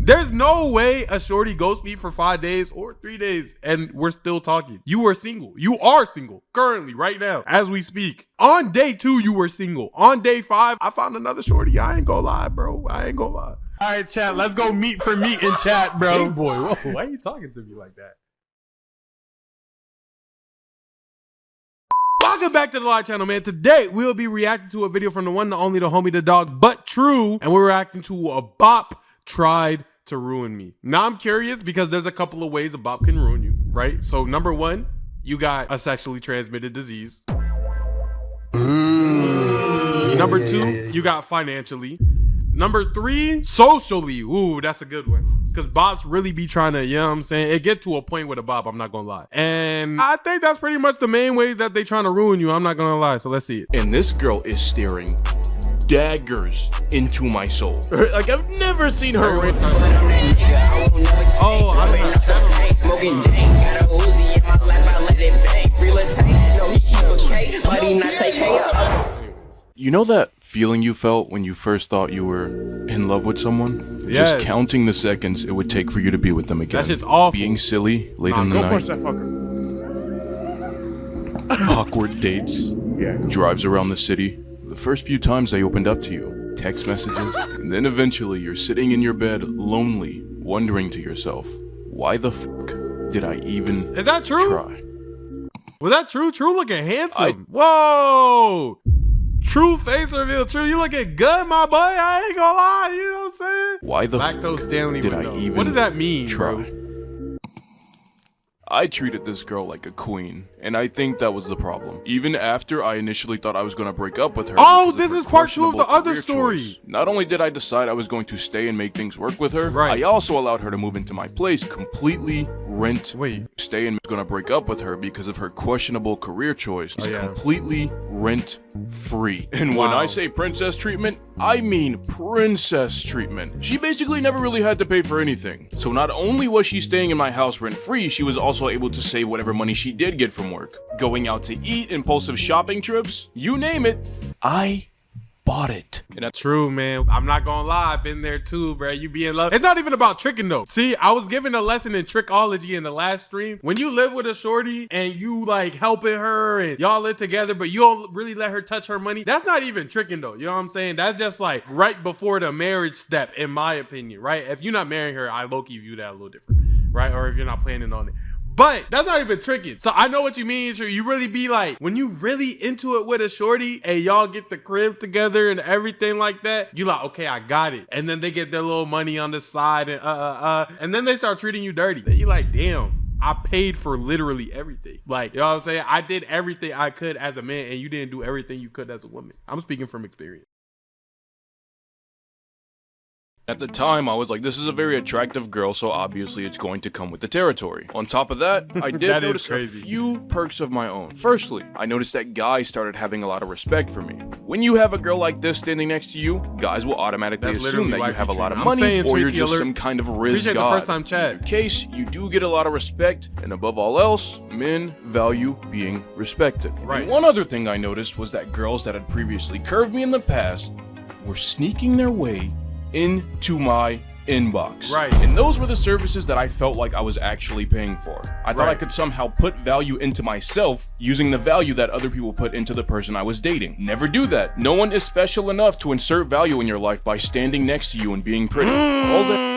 There's no way a shorty ghosts me for 5 days or 3 days and we're still talking. You were single. You are single currently right now as we speak. On day 2, you were single. On day 5, I found another shorty. I ain't gonna lie, bro. I ain't gonna lie. All right, chat. Let's go meet for meet in chat, bro. Hey, boy. Whoa, why are you talking to me like that? Welcome back to the live channel, man. Today, we'll be reacting to a video from the one, the only, the homie, the dog, but true. And we're reacting to a bop tried to ruin me. Now, I'm curious because there's a couple of ways a bop can ruin you, right? So, number 1, you got a sexually transmitted disease. Number 2, you got financially. Number 3, socially. Ooh, that's a good one. Because bops really be trying to, you know what I'm saying? It get to a point with a bop, I'm not gonna lie. And I think that's pretty much the main ways that they trying to ruin you. I'm not gonna lie, so let's see it. And this girl is staring daggers into my soul. Like, I've never seen her. Oh, I don't know. You know that feeling you felt when you first thought you were in love with someone? Yes. Just counting the seconds it would take for you to be with them again. That shit's awful. Being silly late in the night. Go push that fucker. Awkward dates. Yeah. Drives around the city. The first few times they opened up to you. Text messages. And then eventually you're sitting in your bed, lonely, wondering to yourself, why the fuck did I even Is that true? try? Was that true? True looking handsome. Whoa. True face reveal. True, you looking good, my boy. I ain't gonna lie. You know what I'm saying? Why the Lactose Stanley did would I know. even What does that mean, try? bro? I treated this girl like a queen, and I think that was the problem. Even after I initially thought I was going to break up with her. Oh, because this of her is part 2 of the questionable other career story. choice, not only did I decide I was going to stay and make things work with her, Right. I also allowed her to move into my place completely rent. Wait. Stay and going to break up with her because of her questionable career choice. Oh, yeah. Completely rent free. And when Wow. I say princess treatment, I mean princess treatment. She basically never really had to pay for anything. So not only was she staying in my house rent free, she was also able to save whatever money she did get from work. Going out to eat, impulsive shopping trips, you name it, I bought it. And True, man. I'm not gonna lie. I've been there too, bro. You be in love. It's not even about tricking though. See, I was given a lesson in trickology in the last stream. When you live with a shorty and you like helping her and y'all live together, but you don't really let her touch her money, that's not even tricking though. You know what I'm saying? That's just like right before the marriage step, in my opinion, right? If you're not marrying her, I low-key view that a little different, right? Or if you're not planning on it. But that's not even tricking. So I know what you mean. So you really be like, when you really into it with a shorty and y'all get the crib together and everything like that, you like, okay, I got it. And then they get their little money on the side and then they start treating you dirty. Then you like, damn, I paid for literally everything. Like, you know what I'm saying? I did everything I could as a man and you didn't do everything you could as a woman. I'm speaking from experience. at the time, I was like, this is a very attractive girl, so obviously it's going to come with the territory. On top of that, I did That is notice a crazy. few perks of my own. Firstly, I noticed that guys started having a lot of respect for me. When you have a girl like this standing next to you, guys will automatically That's assume literally that you have a wifey lot of treatment. I'm money, saying or you're Twinkie just alert. some kind of riz Appreciate the god. first time chat. In your case, you do get a lot of respect, and above all else, men value being respected. Right. And one other thing I noticed was that girls that had previously curved me in the past were sneaking their way into my inbox. Right. And those were the services that I felt like I was actually paying for. I thought I Right. could somehow put value into myself using the value that other people put into the person I was dating. Never do that. No one is special enough to insert value in your life by standing next to you and being pretty. All that.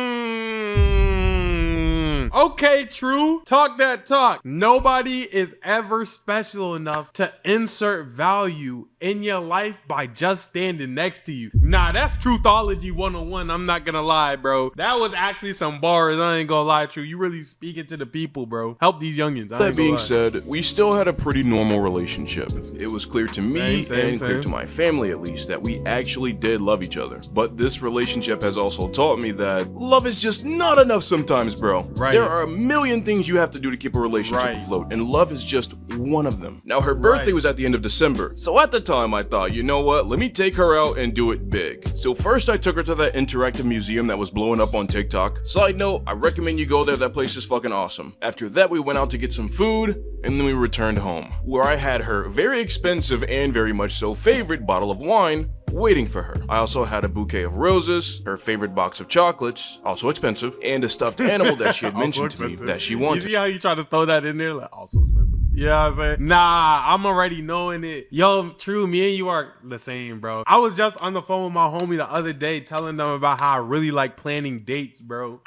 Okay, true. Talk that talk. Nobody is ever special enough to insert value in your life by just standing next to you. Nah, that's Truthology 101. I'm not gonna lie, bro. That was actually some bars. I ain't gonna lie, True. You really speaking to the people, bro. Help these youngins. I ain't That being gonna lie. said, we still had a pretty normal relationship. It was clear to me and clear to my family at least that we actually did love each other. But this relationship has also taught me that love is just not enough sometimes, bro. Right. There are a million things you have to do to keep a relationship Right. afloat, and love is just one of them. Now, her birthday Right. was at the end of December, so at the time I thought, you know what, let me take her out and do it big. So first I took her to that interactive museum that was blowing up on TikTok. Side note, I recommend you go there, that place is fucking awesome. After that, we went out to get some food, and then we returned home, where I had her very expensive and very much so favorite bottle of wine, waiting for her. I also had a bouquet of roses, her favorite box of chocolates, also expensive, and a stuffed animal that she had mentioned to me that she wanted. You see how you try to throw that in there? Like, also expensive. You know what I'm saying? Nah, I'm already knowing it. Yo, true, me and you are the same, bro. I was just on the phone with my homie the other day telling them about how I really like planning dates, bro.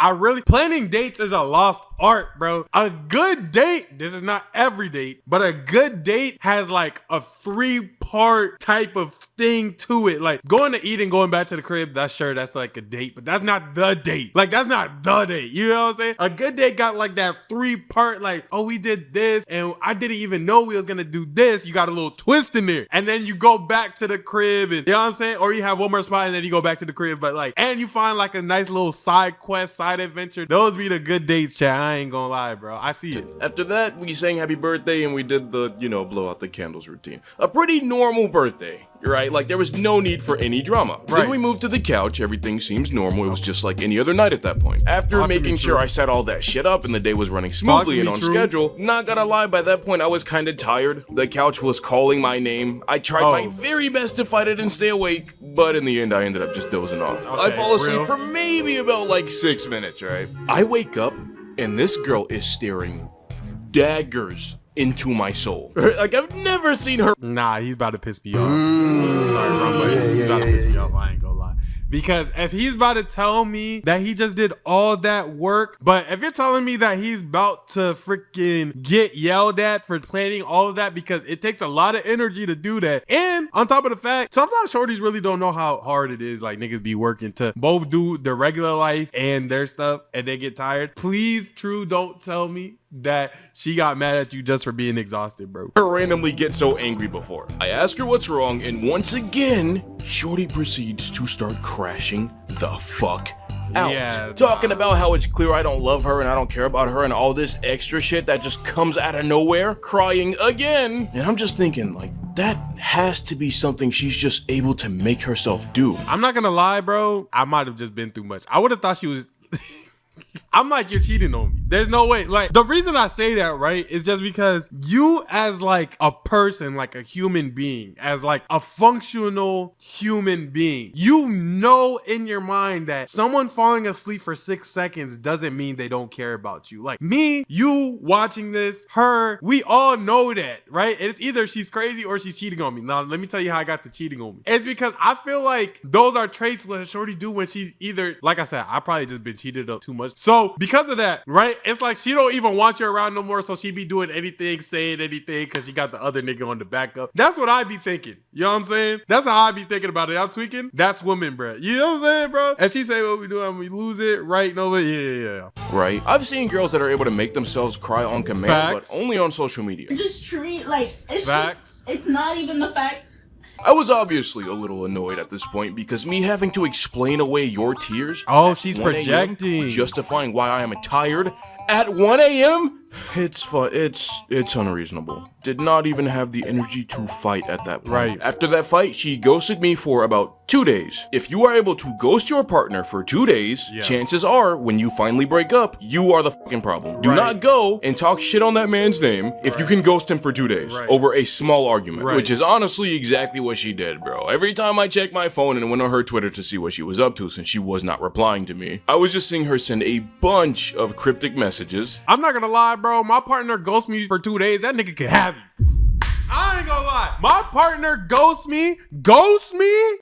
Planning dates is a lost art, bro. A good date, this is not every date, but a good date has like a 3-part type of thing to it. Like going to eat and going back to the crib, that's like a date, but that's not the date. Like that's not the date. You know what I'm saying? A good date got like that 3-part, like, oh, we did this and I didn't even know we was gonna do this. You got a little twist in there. And then you go back to the crib and, you know what I'm saying? Or you have one more spot and then you go back to the crib, but like, and you find like a nice little side quest, side adventure. Those be the good dates, chat. I ain't gonna lie, bro. I see it. After that, we sang happy birthday and we did the, blow out the candles routine. A pretty normal birthday. Right? Like there was no need for any drama. Right. Then we moved to the couch. Everything seems normal. It was just like any other night at that point. After making sure I set all that shit up and the day was running smoothly and on schedule, not gonna lie, by that point I was kind of tired. The couch was calling my name. I tried my very best to fight it and stay awake, but in the end I ended up just dozing off. I fall asleep for maybe about like 6 minutes, right? I wake up and this girl is staring daggers into my soul. Like I've never seen her. Nah, he's about to piss me off. Sorry, wrong button. He's about to piss me off. I ain't gonna lie. Because if he's about to tell me that he just did all that work, but if you're telling me that he's about to freaking get yelled at for planning all of that, because it takes a lot of energy to do that. And on top of the fact, sometimes shorties really don't know how hard it is. Like niggas be working to both do their regular life and their stuff and they get tired. Please, True, don't tell me that she got mad at you just for being exhausted, bro. I randomly get so angry before. I ask her what's wrong, and once again, Shorty proceeds to start crashing the fuck out. Yeah, talking about how it's clear I don't love her and I don't care about her and all this extra shit that just comes out of nowhere. Crying again. And I'm just thinking, like, that has to be something she's just able to make herself do. I'm not gonna lie, bro. I might have just been through much. I would have thought she was... I'm like, you're cheating on me. There's no way. Like, the reason I say that, right, is just because you as like a person, like a human being, as like a functional human being, you know in your mind that someone falling asleep for 6 seconds doesn't mean they don't care about you. Like me, you watching this, her, we all know that, right? It's either she's crazy or she's cheating on me. Now, let me tell you how I got to cheating on me. It's because I feel like those are traits what shorty do when she either, like I said, I probably just been cheated up too much. So because of that, right, it's like she don't even want you around no more, so she be doing anything, saying anything, because she got the other nigga on the backup. That's what I be thinking. You know what I'm saying? That's how I be thinking about it. I'm tweaking. That's women, bro. You know what I'm saying, bro? If she say what we do and we lose it, right? No, but yeah. Right. I've seen girls that are able to make themselves cry on command, Facts. but only on social media. Just treat like it's Facts. Just, it's not even the fact. I was obviously a little annoyed at this point because me having to explain away your tears. Oh, she's 1 a.m., projecting. justifying why I am tired at 1 a.m. It's fun. It's unreasonable. Did not even have the energy to fight at that point. Right. After that fight, she ghosted me for about 2 days. If you are able to ghost your partner for 2 days, chances are when you finally break up, you are the fucking problem. Do not go and talk shit on that man's name if you can ghost him for 2 days over a small argument, which is honestly exactly what she did, bro. Every time I checked my phone and went on her Twitter to see what she was up to since she was not replying to me, I was just seeing her send a bunch of cryptic messages. I'm not gonna lie, bro. My partner ghosts me for 2 days. That nigga can have you. I ain't gonna lie. My partner ghosts me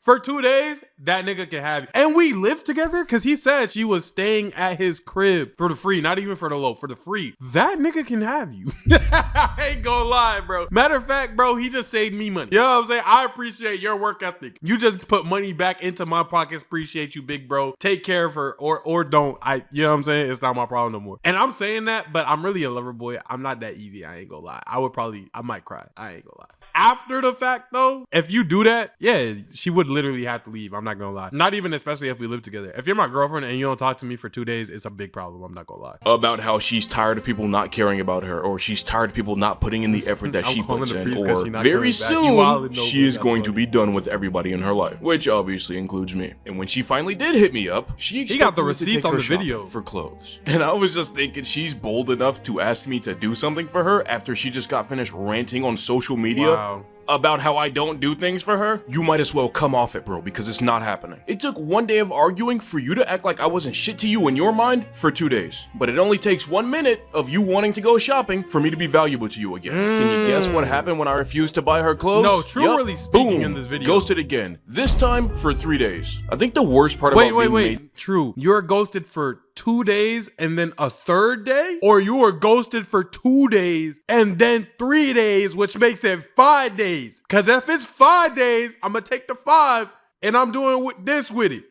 for 2 days. That nigga can have you. And we lived together because he said she was staying at his crib for the free, not even for the low, for the free. That nigga can have you. I ain't gonna lie, bro. Matter of fact, bro, he just saved me money. You know what I'm saying? I appreciate your work ethic. You just put money back into my pockets. Appreciate you, big bro. Take care of her or don't. You know what I'm saying? It's not my problem no more. And I'm saying that, but I'm really a lover boy. I'm not that easy. I ain't gonna lie. I might cry. I ain't gonna lie. After the fact though, if you do that, yeah, she would literally have to leave. I'm not gonna lie. Not even especially if we live together. If you're my girlfriend and you don't talk to me for 2 days, it's a big problem. I'm not gonna lie. About how she's tired of people not caring about her, or she's tired of people not putting in the effort that she puts in, or very soon she is going to be done with everybody in her life, which obviously includes me. And when she finally did hit me up, he got the receipts on the video for clothes. And I was just thinking, she's bold enough to ask me to do something for her after she just got finished ranting on social media. Wow. about how I don't do things for her, you might as well come off it, bro, because it's not happening. It took one day of arguing for you to act like I wasn't shit to you in your mind for 2 days. But it only takes 1 minute of you wanting to go shopping for me to be valuable to you again. Can you guess what happened when I refused to buy her clothes? No, True really speaking Boom. in this video. Ghosted again. This time for 3 days. I think the worst part about Wait. True. You're ghosted for 2 days and then a third day? Or you were ghosted for 2 days and then 3 days, which makes it 5 days. Because if it's 5 days, I'm going to take the 5 and I'm doing this with it.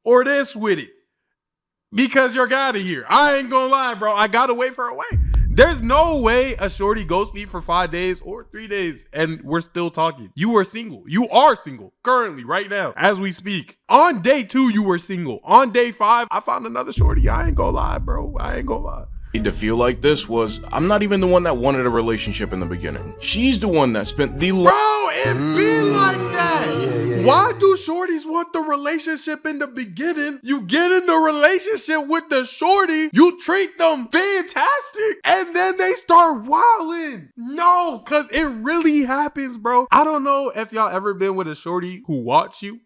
Or this with it. Because you're out of here. I ain't going to lie, bro. I got to wait for her away. There's no way a shorty ghosts me for 5 days or 3 days and we're still talking. You were single. You are single currently right now as we speak. On day 2, you were single. On day 5, I found another shorty. I ain't gonna lie, bro. I ain't gonna lie. To feel like this was, I'm not even the one that wanted a relationship in the beginning. She's the one that spent the Bro, it be like that. Why do shorties want the relationship in the beginning? You get in the relationship with the shorty, you treat them fantastic, and then they start wilding. No, cause it really happens, bro. I don't know if y'all ever been with a shorty who watch you.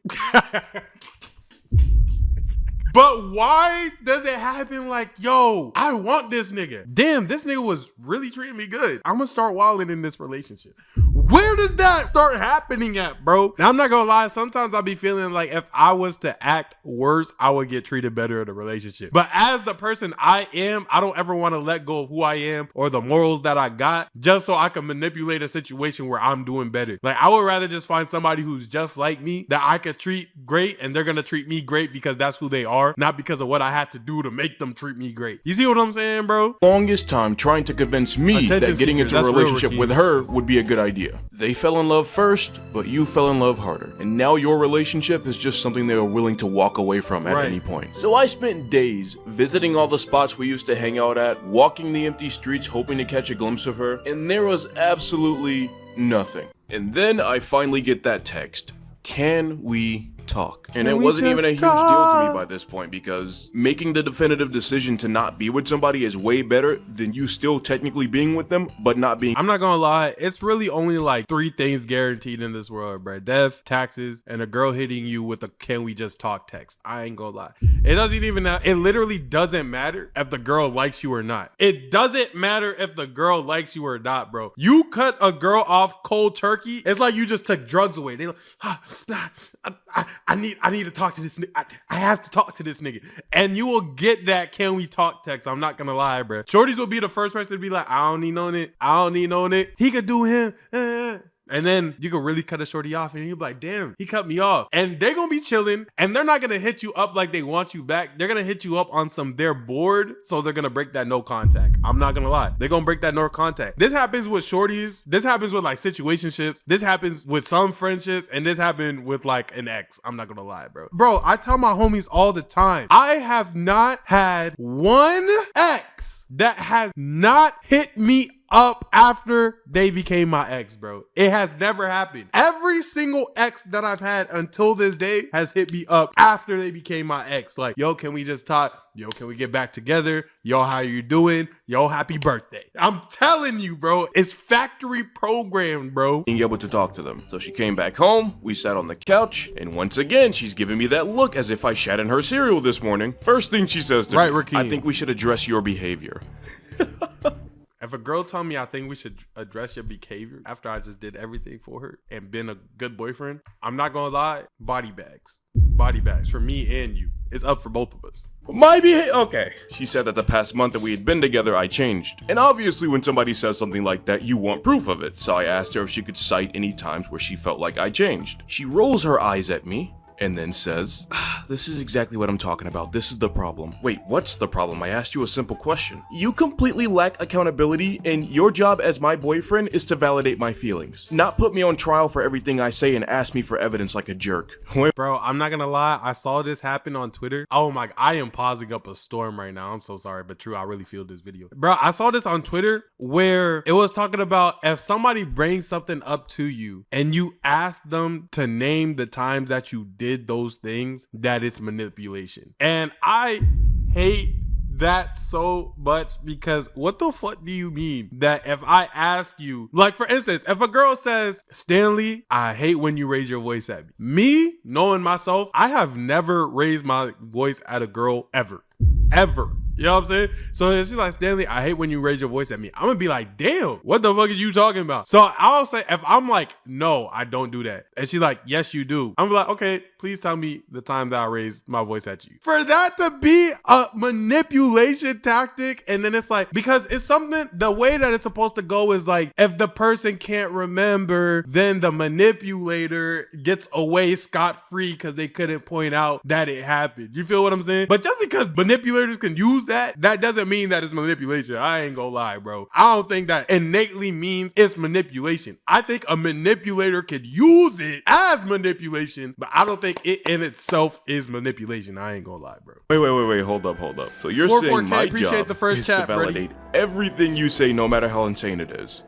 But why does it happen like, yo, I want this nigga. Damn, this nigga was really treating me good. I'm gonna start wilding in this relationship. Where does that start happening at, bro? Now, I'm not gonna lie. Sometimes I'll be feeling like if I was to act worse, I would get treated better in a relationship. But as the person I am, I don't ever want to let go of who I am or the morals that I got just so I can manipulate a situation where I'm doing better. Like, I would rather just find somebody who's just like me that I could treat great and they're gonna treat me great because that's who they are, not because of what I had to do to make them treat me great. You see what I'm saying, bro? Longest time trying to convince me that getting into a relationship with her would be a good idea. They fell in love first, but you fell in love harder. And now your relationship is just something they are willing to walk away from at any point. So I spent days visiting all the spots we used to hang out at, walking the empty streets hoping to catch a glimpse of her, and there was absolutely nothing. And then I finally get that text. Can we talk? And it wasn't even a huge deal to me by this point, because making the definitive decision to not be with somebody is way better than you still technically being with them but not being. I'm not gonna lie, it's really only like 3 things guaranteed in this world, bro: death, taxes, and a girl hitting you with a "can we just talk" text. I ain't gonna lie, it literally doesn't matter if the girl likes you or not. It doesn't matter if the girl likes you or not, bro. You cut a girl off cold turkey, it's like you just took drugs away. They like, I need to talk to this nigga. I have to talk to this nigga. And you will get that "can we talk" text. I'm not gonna lie, bro. Shorties will be the first person to be like, I don't need no it. I don't need no it. He could do him. And then you can really cut a shorty off and you'll be like, damn, he cut me off. And they're gonna be chilling and they're not gonna hit you up like they want you back. They're gonna hit you up on some, they're bored, so they're gonna break that no contact. I'm not gonna lie. They're gonna break that no contact. This happens with shorties. This happens with like situationships. This happens with some friendships. And this happened with like an ex. I'm not gonna lie, bro. Bro, I tell my homies all the time, I have not had one ex that has not hit me up after they became my ex, bro. It has never happened. Every single ex that I've had until this day has hit me up after they became my ex. Like, yo, can we just talk? Yo, can we get back together? Yo, how you doing? Yo, happy birthday. I'm telling you, bro, it's factory programmed, bro. Being able to talk to them. So she came back home, we sat on the couch, and once again, she's giving me that look as if I shat in her cereal this morning. First thing she says to me, Rakeem, I think we should address your behavior. If a girl told me I think we should address your behavior after I just did everything for her and been a good boyfriend, I'm not gonna lie, body bags. Body bags for me and you. It's up for both of us. Okay. She said that the past month that we had been together, I changed. And obviously when somebody says something like that, you want proof of it. So I asked her if she could cite any times where she felt like I changed. She rolls her eyes at me and then says, this is exactly what I'm talking about. This is the problem. Wait, what's the problem? I asked you a simple question. You completely lack accountability, and your job as my boyfriend is to validate my feelings, not put me on trial for everything I say and ask me for evidence like a jerk. Bro, I'm not gonna lie. I saw this happen on Twitter. Oh my, I am pausing up a storm right now. I'm so sorry, but true, I really feel this video. Bro, I saw this on Twitter where it was talking about if somebody brings something up to you and you ask them to name the times that you did those things, that it's manipulation. And I hate that so much because what the fuck do you mean that if I ask you, like for instance, if a girl says, Stanley, I hate when you raise your voice at me. Me, knowing myself, I have never raised my voice at a girl ever. Ever. You know what I'm saying? So she's like, Stanley, I hate when you raise your voice at me. I'm gonna be like, damn, what the fuck is you talking about? So I'll say, if I'm like, no, I don't do that. And she's like, yes, you do. I'm like, okay, please tell me the time that I raised my voice at you. For that to be a manipulation tactic, and then it's like, because it's something, the way that it's supposed to go is like, if the person can't remember, then the manipulator gets away scot-free because they couldn't point out that it happened. You feel what I'm saying? But just because manipulators can use that doesn't mean that it's manipulation. I ain't gonna lie, bro. I don't think that innately means it's manipulation. I think a manipulator could use it as manipulation, but I don't think it in itself is manipulation. I ain't gonna lie, bro. Wait, hold up. So you're saying my job the first is chat, to validate everything you say, no matter how insane it is.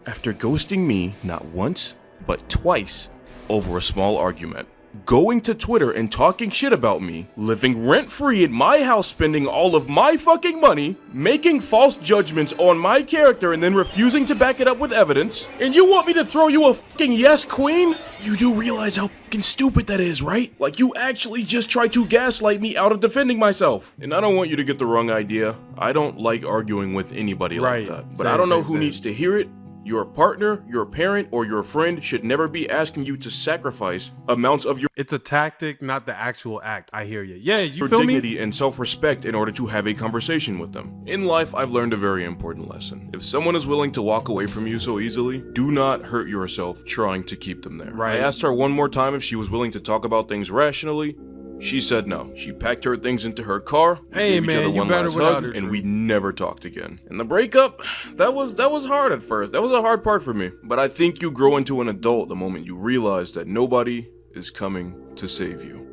After ghosting me not once, but twice over a small argument, going to Twitter and talking shit about me, living rent-free in my house, spending all of my fucking money, making false judgments on my character and then refusing to back it up with evidence, and you want me to throw you a fucking yes, queen? You do realize how fucking stupid that is, right? Like, you actually just tried to gaslight me out of defending myself. And I don't want you to get the wrong idea. I don't like arguing with anybody like that. But I don't know who needs to hear it. Your partner, your parent, or your friend should never be asking you to sacrifice amounts of your It's a tactic, not the actual act. I hear you. Yeah, you feel me? dignity and self-respect in order to have a conversation with them. In life, I've learned a very important lesson. If someone is willing to walk away from you so easily, do not hurt yourself trying to keep them there. Right. I asked her one more time if she was willing to talk about things rationally. She said no. She packed her things into her car, we gave each other one last hug, and we never talked again. And the breakup, that was hard at first. That was a hard part for me. But I think you grow into an adult the moment you realize that nobody is coming to save you.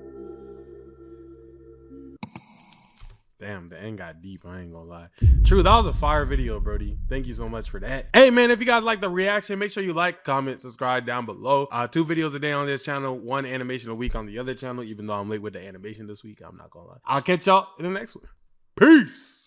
Damn, the end got deep. I ain't gonna lie. True, that was a fire video, Brody. Thank you so much for that. Hey, man, if you guys like the reaction, make sure you like, comment, subscribe down below. 2 videos a day on this channel, 1 animation a week on the other channel, even though I'm late with the animation this week. I'm not gonna lie. I'll catch y'all in the next one. Peace.